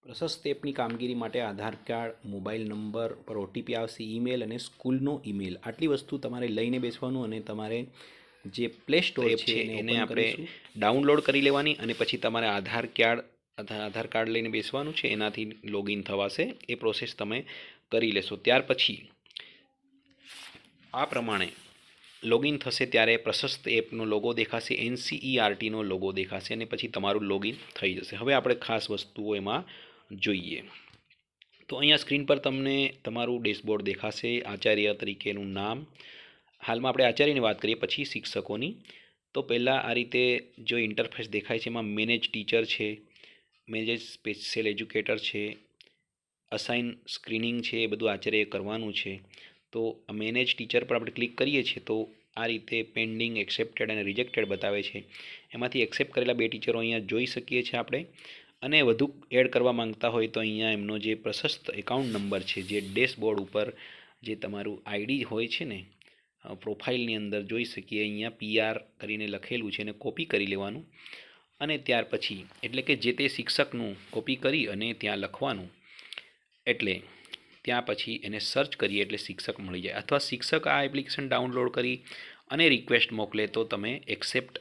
પ્રશસ્ત એપની કામગીરી માટે આધાર કાર્ડ, મોબાઈલ નંબર પર ઓટીપી આવશે, ઈમેલ અને સ્કૂલનો ઈમેલ, આટલી વસ્તુ તમારે લઈને બેસવાનું અને તમારે જે પ્લે સ્ટોર એપ છે એને આપણે ડાઉનલોડ કરી લેવાની અને પછી તમારે આધાર કાર્ડ લઈને બેસવાનું છે, એનાથી લોગિન થવાશે. એ પ્રોસેસ તમે કરી લેશો. ત્યાર પછી આ પ્રમાણે લોગિન થશે ત્યારે પ્રશસ્ત એપનો લોગો દેખાશે, NCERTનો લોગો દેખાશે અને પછી તમારું લોગિન થઈ જશે. હવે આપણે ખાસ વસ્તુઓ એમાં જોઈએ તો અહીંયા સ્ક્રીન પર તમને તમારું ડેશબોર્ડ દેખાશે, આચાર્ય તરીકેનું નામ. હાલમાં આપણે આચાર્યની વાત કરીએ, પછી શિક્ષકોની. તો પહેલાં આ રીતે જો ઇન્ટરફેસ દેખાય છે એમાં મેનેજ ટીચર છે, મેનેજ સ્પેશિયલ એજ્યુકેટર છે, અસાઇન સ્ક્રીનિંગ છે, એ બધું આચાર્યએ કરવાનું છે. તો મેનેજ ટીચર પર આપણે ક્લિક કરીએ છીએ તો આ રીતે પેન્ડિંગ, એક્સેપ્ટેડ અને રિજેક્ટેડ બતાવે છે. એમાંથી એક્સેપ્ટ કરેલા 2 ટીચરો અહીંયા જોઈ શકીએ છીએ આપણે. અને વધુ એડ કરવા માંગતા હોય તો અહીંયા એમનો જે પ્રશસ્ત એકાઉન્ટ નંબર છે, જે ડેશબોર્ડ ઉપર જે તમારું આઈડી હોય છે ને, પ્રોફાઇલની અંદર જોઈ શકીએ અહીંયા PR કરીને લખેલું છે, એને કોપી કરી લેવાનું અને ત્યાર પછી એટલે કે જે તે શિક્ષકનું કોપી કરી અને ત્યાં લખવાનું. એટલે ત્યાં પછી એને સર્ચ કરીએ એટલે શિક્ષક મળી જાય. અથવા શિક્ષક આ એપ્લિકેશન ડાઉનલોડ કરી અને રિક્વેસ્ટ મોકલે તો તમે એક્સેપ્ટ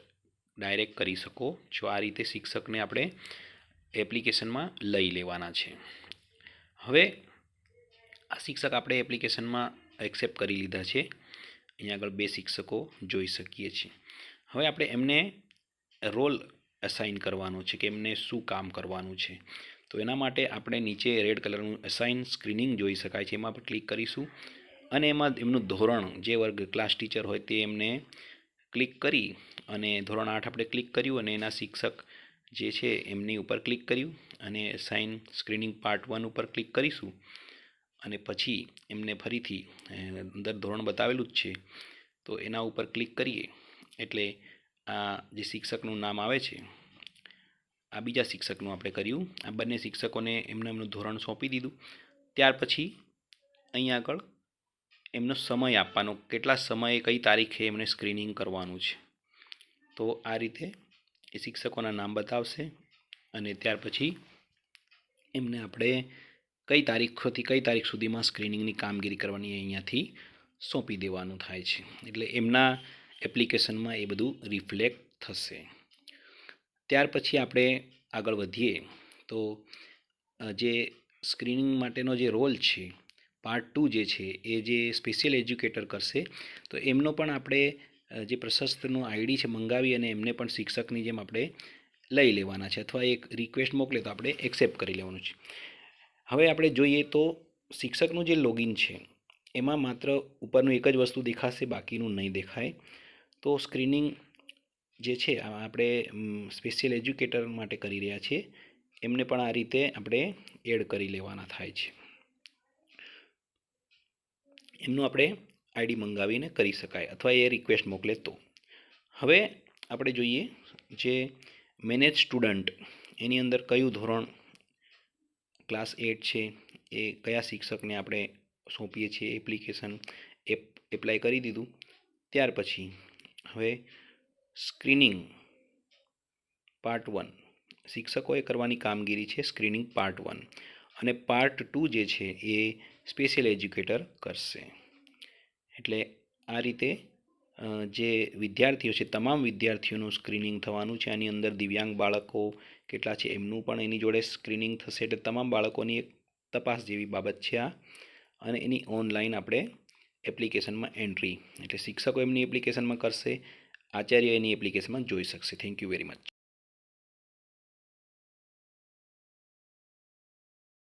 ડાયરેક્ટ કરી શકો છો. આ રીતે શિક્ષકને આપણે એપ્લિકેશનમાં લઈ લેવાના છે. હવે આ શિક્ષક આપણે એપ્લિકેશનમાં એક્સેપ્ટ કરી લીધા છે. અહીંયા આગળ 2 શિક્ષકો જોઈ શકીએ છીએ. હવે આપણે એમને રોલ અસાઇન કરવાનો છે કે એમને શું કામ કરવાનું છે. તો એના માટે આપણે નીચે રેડ કલરનું અસાઇન સ્ક્રીનિંગ જોઈ શકાય છે, એમાં આપણે ક્લિક કરીશું અને એમાં એમનું ધોરણ, જે વર્ગ ક્લાસ ટીચર હોય તે એમને ક્લિક કરી અને ધોરણ 8 આપણે ક્લિક કર્યું અને એના શિક્ષક જે છે એમની ઉપર ક્લિક કર્યું અને અસાઇન સ્ક્રીનિંગ પાર્ટ 1 ઉપર ક્લિક કરીશું અને પછી એમને ફરીથી અંદર ધોરણ બતાવેલું જ છે તો એના ઉપર ક્લિક કરીએ એટલે આ જે શિક્ષકનું નામ આવે છે, આ બીજા શિક્ષકનું આપણે કર્યું. આ બંને શિક્ષકોને એમનું ધોરણ સોંપી દીધું. ત્યાર પછી અહીંયા આગળ એમનો સમય આપવાનો, કેટલા સમયે કઈ તારીખે એમને સ્ક્રીનિંગ કરવાનું છે. તો આ રીતે એ શિક્ષકોના નામ બતાવશે અને ત્યાર પછી એમને આપણે કઈ તારીખથી કઈ તારીખ સુધીમાં સ્ક્રીનિંગની કામગીરી કરવાની અહીંયાથી સોંપી દેવાનું થાય છે. એટલે એમના એપ્લિકેશનમાં એ બધું રિફ્લેક્ટ થશે. ત્યાર પછી આપણે આગળ વધીએ તો જે સ્ક્રીનિંગ માટેનો જે રોલ છે, પાર્ટ 2 જે છે એ જે સ્પેશિયલ એજ્યુકેટર કરશે. તો એમનો પણ આપણે જે પ્રશસ્તનું આઈડી છે મંગાવી અને એમને પણ શિક્ષકની જેમ આપણે લઈ લેવાના છે, અથવા એક રિક્વેસ્ટ મોકલે તો આપણે એક્સેપ્ટ કરી લેવાનું છે. હવે આપણે જોઈએ તો શિક્ષકનું જે લોગિન છે એમાં માત્ર ઉપરનું એક જ વસ્તુ દેખાશે, બાકીનું નહીં દેખાય. તો સ્ક્રીનિંગ જે છે આપણે સ્પેશિયલ એજ્યુકેટર માટે કરી રહ્યા છીએ, એમને પણ આ રીતે આપણે એડ કરી લેવાના થાય છે. એમનું આપણે આઈડી મંગાવીને કરી શકાય અથવા એ રિક્વેસ્ટ મોકલે તો. હવે આપણે જોઈએ જે મેનેજ સ્ટુડન્ટ, એની અંદર કયું ધોરણ ક્લાસ 8 છે એ કયા શિક્ષકને આપણે સોંપીએ છીએ એપ્લિકેશન, એપ્લાય કરી દીધું. ત્યાર પછી હવે સ્ક્રીનિંગ પાર્ટ 1 શિક્ષકોએ કરવાની કામગીરી છે, સ્ક્રીનિંગ પાર્ટ 1, અને પાર્ટ 2 જે છે એ સ્પેશિયલ એજ્યુકેટર કરશે. એટલે આ રીતે જે વિદ્યાર્થીઓ છે તમામ વિદ્યાર્થીઓનું સ્ક્રીનિંગ થવાનું છે. આની અંદર દિવ્યાંગ બાળકો કેટલા છે એમનું પણ એની જોડે સ્ક્રીનિંગ થશે. એટલે તમામ બાળકોની એક તપાસ જેવી બાબત છે આ, અને એની ઓનલાઈન આપણે એપ્લિકેશનમાં એન્ટ્રી, એટલે શિક્ષકો એમની એપ્લિકેશનમાં કરશે, આચાર્ય એની એપ્લિકેશનમાં જોઈ શકશે. Thank you very much.